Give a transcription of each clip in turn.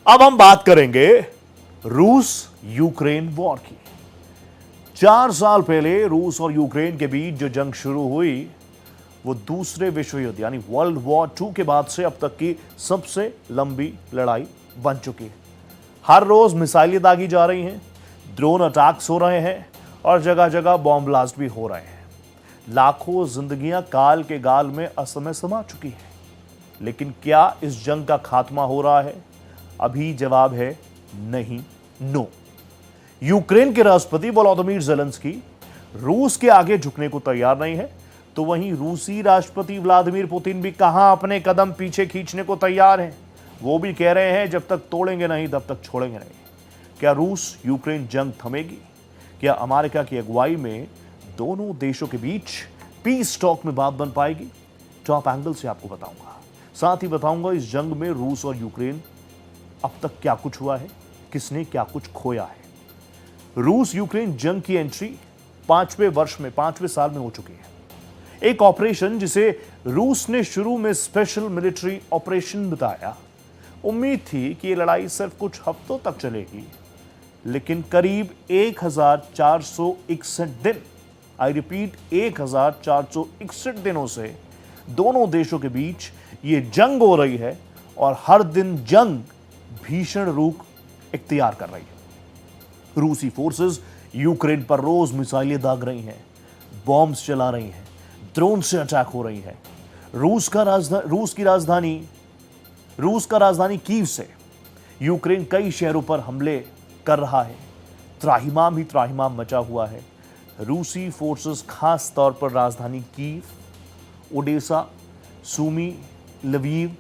अब हम बात करेंगे रूस यूक्रेन वॉर की। 4 साल पहले रूस और यूक्रेन के बीच जो जंग शुरू हुई वो दूसरे विश्व युद्ध यानी वर्ल्ड वॉर 2 के बाद से अब तक की सबसे लंबी लड़ाई बन चुकी है। हर रोज मिसाइलें दागी जा रही हैं, ड्रोन अटैक्स हो रहे हैं और जगह जगह बॉम्ब ब्लास्ट भी हो रहे हैं। लाखों जिंदगियां काल के गाल में असमय समा चुकी हैं। लेकिन क्या इस जंग का खात्मा हो रहा है? अभी जवाब है नहीं, नो। यूक्रेन के राष्ट्रपति वोलोदिमीर ज़ेलेंस्की रूस के आगे झुकने को तैयार नहीं है, तो वहीं रूसी राष्ट्रपति व्लादिमीर पुतिन भी कहां अपने कदम पीछे खींचने को तैयार हैं। वो भी कह रहे हैं जब तक तोड़ेंगे नहीं तब तक छोड़ेंगे नहीं। क्या रूस यूक्रेन जंग थमेगी? क्या अमेरिका की अगुवाई में दोनों देशों के बीच पीस टॉक में बात बन पाएगी? टॉप एंगल से आपको बताऊंगा। साथ ही बताऊंगा इस जंग में रूस और यूक्रेन अब तक क्या कुछ हुआ है, किसने क्या कुछ खोया है। रूस यूक्रेन जंग की एंट्री 5वें साल में हो चुकी है। एक ऑपरेशन जिसे रूस ने शुरू में स्पेशल मिलिट्री ऑपरेशन बताया। उम्मीद थी कि यह लड़ाई सिर्फ कुछ हफ्तों तक चलेगी, लेकिन करीब 1461 दिन, आई रिपीट 1461 दिनों से दोनों देशों के बीच ये जंग हो रही है और हर दिन जंग भीषण रूप इख्तियार कर रही है। रूसी फोर्सेस यूक्रेन पर रोज मिसाइलें दाग रही हैं, बॉम्ब्स चला रही हैं, ड्रोन से अटैक हो रही है। रूस का राजधानी कीव से यूक्रेन कई शहरों पर हमले कर रहा है। त्राहिमाम ही त्राहिमाम मचा हुआ है। रूसी फोर्सेस खास तौर पर राजधानी कीव, ओडेसा, सूमी, लवीव,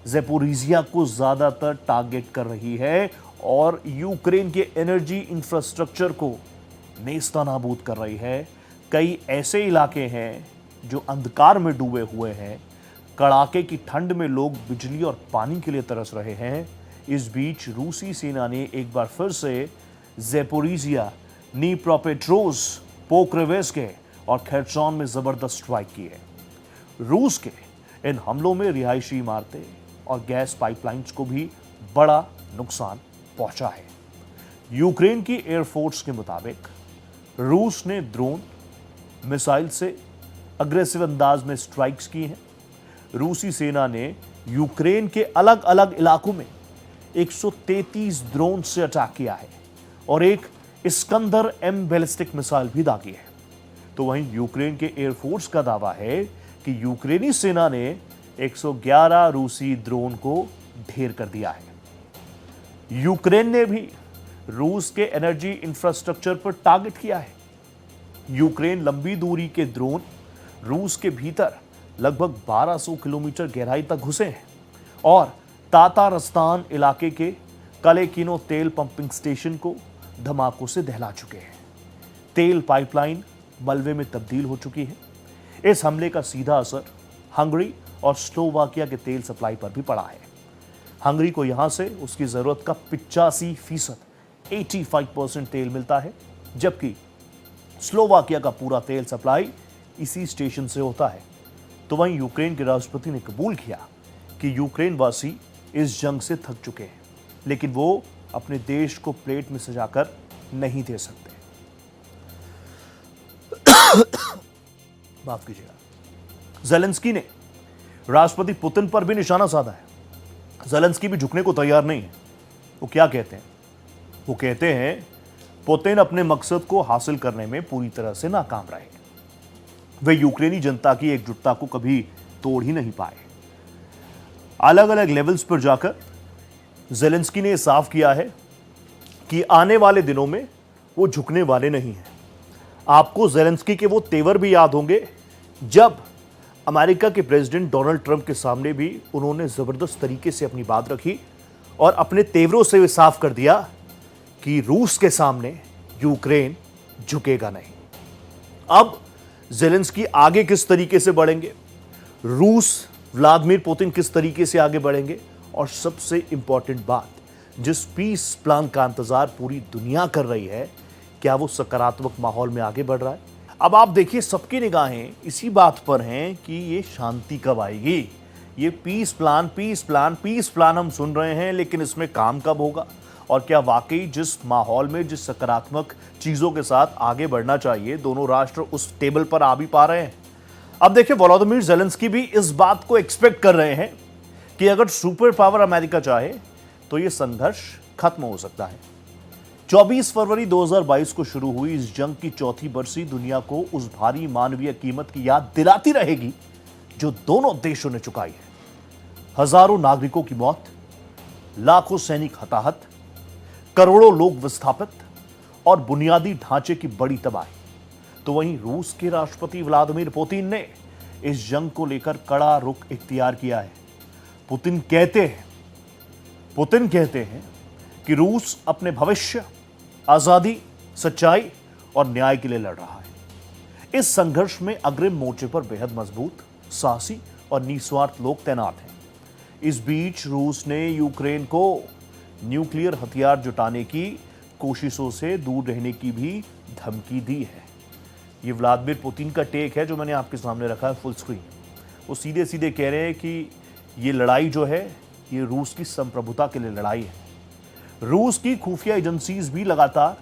ज़ेपोरिजिया को ज्यादातर टारगेट कर रही है और यूक्रेन के एनर्जी इंफ्रास्ट्रक्चर को नेस्तनाबूद कर रही है। कई ऐसे इलाके हैं जो अंधकार में डूबे हुए हैं। कड़ाके की ठंड में लोग बिजली और पानी के लिए तरस रहे हैं। इस बीच रूसी सेना ने एक बार फिर से ज़ेपोरिजिया, नीप्रोपेट्रोव्स्क, पोक्रोवेस्क और खेर्सोन में जबरदस्त स्ट्राइक की है। रूस के इन हमलों में रिहायशी इमारतें और गैस पाइपलाइंस को भी बड़ा नुकसान पहुंचा है। यूक्रेन की एयरफोर्स के मुताबिक रूस ने ड्रोन, मिसाइल से अग्रेसिव अंदाज में स्ट्राइक्स की हैं। रूसी सेना ने यूक्रेन के अलग अलग इलाकों में 133 ड्रोन से अटैक किया है और एक इस्कंदर M बैलिस्टिक मिसाइल भी दागी है। तो वहीं यूक्रेन के एयरफोर्स का दावा है कि यूक्रेनी सेना ने 111 रूसी ड्रोन को ढेर कर दिया है। यूक्रेन ने भी रूस के एनर्जी इंफ्रास्ट्रक्चर पर टारगेट किया है। यूक्रेन लंबी दूरी के ड्रोन रूस के भीतर लगभग 1200 किलोमीटर गहराई तक घुसे हैं और तातारस्तान इलाके के कलेकिनो तेल पंपिंग स्टेशन को धमाकों से दहला चुके हैं। तेल पाइपलाइन मलबे में तब्दील हो चुकी है। इस हमले का सीधा असर हंगरी और स्लोवाकिया के तेल सप्लाई पर भी पड़ा है। हंगरी को यहां से उसकी जरूरत का 85% 85% तेल मिलता है, जबकि स्लोवाकिया का पूरा तेल सप्लाई इसी स्टेशन से होता है। तो वहीं यूक्रेन के राष्ट्रपति ने कबूल किया कि यूक्रेन वासी इस जंग से थक चुके हैं, लेकिन वो अपने देश को प्लेट में सजाकर नहीं दे सकते। माफ कीजिएगा। ज़ेलेंस्की ने राष्ट्रपति पुतिन पर भी निशाना साधा है। ज़ेलेंस्की भी झुकने को तैयार नहीं है। वो क्या कहते हैं? वो कहते हैं पुतिन अपने मकसद को हासिल करने में पूरी तरह से नाकाम रहे। वे यूक्रेनी जनता की एकजुटता को कभी तोड़ ही नहीं पाए। अलग अलग लेवल्स पर जाकर ज़ेलेंस्की ने साफ किया है कि आने वाले दिनों में वो झुकने वाले नहीं हैं। आपको ज़ेलेंस्की के वो तेवर भी याद होंगे जब अमेरिका के प्रेसिडेंट डोनाल्ड ट्रंप के सामने भी उन्होंने जबरदस्त तरीके से अपनी बात रखी और अपने तेवरों से वे साफ कर दिया कि रूस के सामने यूक्रेन झुकेगा नहीं। अब ज़ेलेंस्की आगे किस तरीके से बढ़ेंगे, रूस व्लादिमीर पुतिन किस तरीके से आगे बढ़ेंगे, और सबसे इंपॉर्टेंट बात, जिस पीस प्लान का इंतजार पूरी दुनिया कर रही है, क्या वो सकारात्मक माहौल में आगे बढ़ रहा है? अब आप देखिए, सबकी निगाहें इसी बात पर हैं कि ये शांति कब आएगी, ये पीस प्लान हम सुन रहे हैं, लेकिन इसमें काम कब होगा? और क्या वाकई जिस माहौल में, जिस सकारात्मक चीजों के साथ आगे बढ़ना चाहिए, दोनों राष्ट्र उस टेबल पर आ भी पा रहे हैं? अब देखिए, वोलोदिमीर ज़ेलेंस्की भी इस बात को एक्सपेक्ट कर रहे हैं कि अगर सुपर पावर अमेरिका चाहे तो यह संघर्ष खत्म हो सकता है। 24 फरवरी 2022 को शुरू हुई इस जंग की चौथी बरसी दुनिया को उस भारी मानवीय कीमत की याद दिलाती रहेगी जो दोनों देशों ने चुकाई है। हजारों नागरिकों की मौत, लाखों सैनिक हताहत, करोड़ों लोग विस्थापित और बुनियादी ढांचे की बड़ी तबाही। तो वहीं रूस के राष्ट्रपति व्लादिमीर पुतिन ने इस जंग को लेकर कड़ा रुख इख्तियार किया है। पुतिन कहते हैं कि रूस अपने भविष्य, आजादी, सच्चाई और न्याय के लिए लड़ रहा है। इस संघर्ष में अग्रिम मोर्चे पर बेहद मजबूत, साहसी और निस्वार्थ लोग तैनात हैं। इस बीच रूस ने यूक्रेन को न्यूक्लियर हथियार जुटाने की कोशिशों से दूर रहने की भी धमकी दी है। ये व्लादिमीर पुतिन का टेक है जो मैंने आपके सामने रखा है फुल स्क्रीन। वो सीधे सीधे कह रहे हैं कि ये लड़ाई जो है ये रूस की संप्रभुता के लिए लड़ाई है। रूस की खुफिया एजेंसीज भी लगातार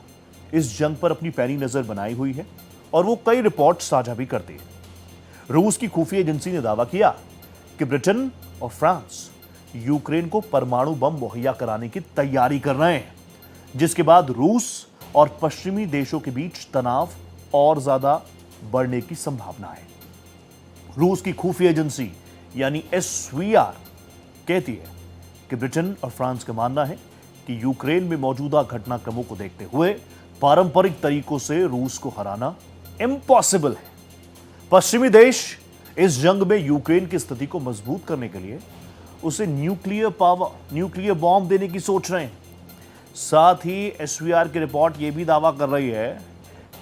इस जंग पर अपनी पैनी नजर बनाई हुई है और वो कई रिपोर्ट साझा भी करती है। रूस की खुफिया एजेंसी ने दावा किया कि ब्रिटेन और फ्रांस यूक्रेन को परमाणु बम मुहैया कराने की तैयारी कर रहे हैं, जिसके बाद रूस और पश्चिमी देशों के बीच तनाव और ज्यादा बढ़ने की संभावना है। रूस की खुफिया एजेंसी यानी SVR कहती है कि ब्रिटेन और फ्रांस का मानना है कि यूक्रेन में मौजूदा घटनाक्रमों को देखते हुए पारंपरिक तरीकों से रूस को हराना इम्पॉसिबल है। पश्चिमी देश इस जंग में यूक्रेन की स्थिति को मजबूत करने के लिए उसे न्यूक्लियर बॉम्ब देने की सोच रहे हैं। साथ ही SVR की रिपोर्ट यह भी दावा कर रही है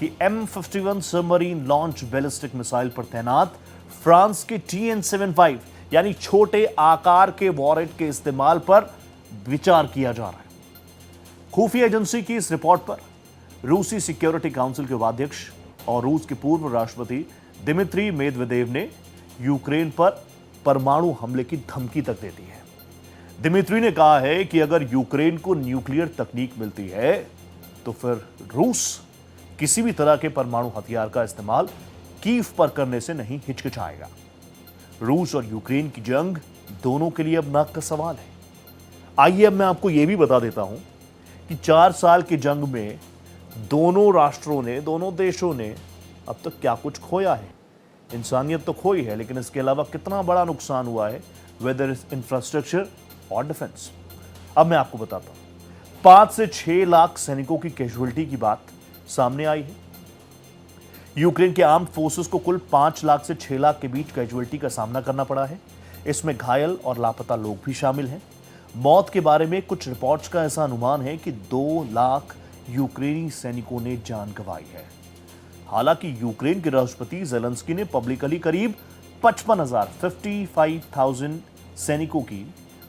कि M51 submarine launch ballistic missile पर तैनात फ्रांस के TN-75 यानी छोटे आकार के वॉरेट के इस्तेमाल पर विचार किया जा रहा है। खुफिया एजेंसी की इस रिपोर्ट पर रूसी सिक्योरिटी काउंसिल के उपाध्यक्ष और रूस के पूर्व राष्ट्रपति दिमित्री मेदवेदेव ने यूक्रेन पर परमाणु हमले की धमकी तक दे दी है। दिमित्री ने कहा है कि अगर यूक्रेन को न्यूक्लियर तकनीक मिलती है तो फिर रूस किसी भी तरह के परमाणु हथियार का इस्तेमाल कीव पर करने से नहीं हिचकिचाएगा। रूस और यूक्रेन की जंग दोनों के लिए अब नाक का सवाल है। आइए अब मैं आपको यह भी बता देता हूं कि 4 साल की जंग में दोनों राष्ट्रों ने, दोनों देशों ने अब तक क्या कुछ खोया है। इंसानियत तो खोई है, लेकिन इसके अलावा कितना बड़ा नुकसान हुआ है, वेदर इज इंफ्रास्ट्रक्चर और डिफेंस। अब मैं आपको बताता हूं। 5 से 6 लाख सैनिकों की कैजुअलिटी की बात सामने आई है। यूक्रेन के आर्म्ड फोर्सेस को कुल 5 लाख से 6 लाख के बीच कैजुअलिटी का सामना करना पड़ा है। इसमें घायल और लापता लोग भी शामिल हैं। मौत के बारे में कुछ रिपोर्ट्स का ऐसा अनुमान है कि 2 लाख यूक्रेनी सैनिकों ने जान गंवाई है। हालांकि यूक्रेन के राष्ट्रपति ज़ेलेंस्की ने पब्लिकली करीब 55,000 सैनिकों की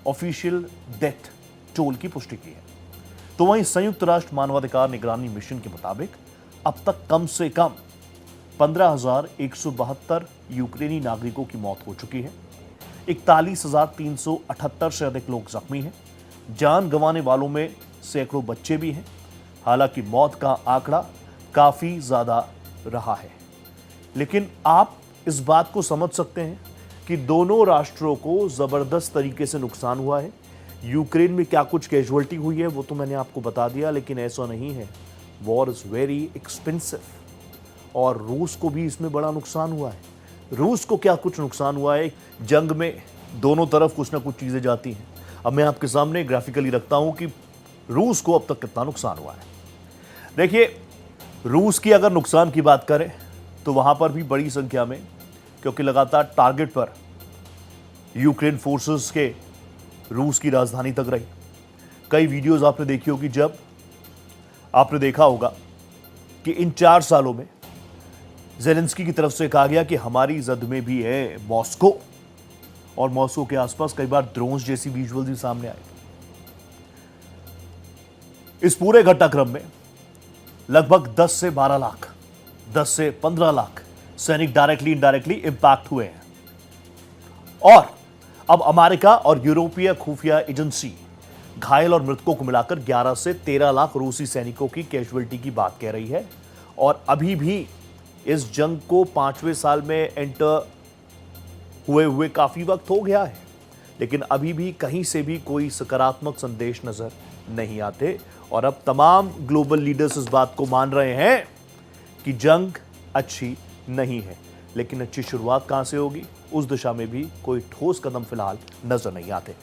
ऑफिशियल डेथ टोल की पुष्टि की है। तो वहीं संयुक्त राष्ट्र मानवाधिकार निगरानी मिशन के मुताबिक अब तक कम से कम 15,172 यूक्रेनी नागरिकों की मौत हो चुकी है। 41,378 से अधिक लोग जख्मी हैं। जान गंवाने वालों में सैकड़ों बच्चे भी हैं। हालांकि मौत का आंकड़ा काफी ज्यादा रहा है, लेकिन आप इस बात को समझ सकते हैं कि दोनों राष्ट्रों को जबरदस्त तरीके से नुकसान हुआ है। यूक्रेन में क्या कुछ कैजुअलिटी हुई है वो तो मैंने आपको बता दिया, लेकिन ऐसा नहीं है। वॉर इज वेरी एक्सपेंसिव और रूस को भी इसमें बड़ा नुकसान हुआ है। रूस को क्या कुछ नुकसान हुआ है, जंग में दोनों तरफ कुछ ना कुछ चीजें जाती हैं। अब मैं आपके सामने ग्राफिकली रखता हूं कि रूस को अब तक कितना नुकसान हुआ है। देखिए, रूस की अगर नुकसान की बात करें तो वहां पर भी बड़ी संख्या में, क्योंकि लगातार टारगेट पर यूक्रेन फोर्सेस के रूस की राजधानी तक रही। कई वीडियोस आपने देखी होगी, जब आपने देखा होगा कि इन 4 सालों में ज़ेलेंस्की की तरफ से कहा गया कि हमारी जद में भी है मॉस्को, और मॉस्को के आसपास कई बार ड्रोन्स जैसी विजुअल्स भी सामने आए। इस पूरे घटनाक्रम में लगभग 10 से 12 लाख, 10 से 15 लाख सैनिक डायरेक्टली इनडायरेक्टली इंपैक्ट हुए हैं। और अब अमेरिका और यूरोपीय खुफिया एजेंसी घायल और मृतकों को मिलाकर 11 से 13 लाख रूसी सैनिकों की कैजुअलिटी की बात कह रही है। और अभी भी इस जंग को 5वें साल में एंटर हुए काफी वक्त हो गया है, लेकिन अभी भी कहीं से भी कोई सकारात्मक संदेश नजर नहीं आते। और अब तमाम ग्लोबल लीडर्स इस बात को मान रहे हैं कि जंग अच्छी नहीं है, लेकिन अच्छी शुरुआत कहां से होगी, उस दिशा में भी कोई ठोस कदम फिलहाल नजर नहीं आते।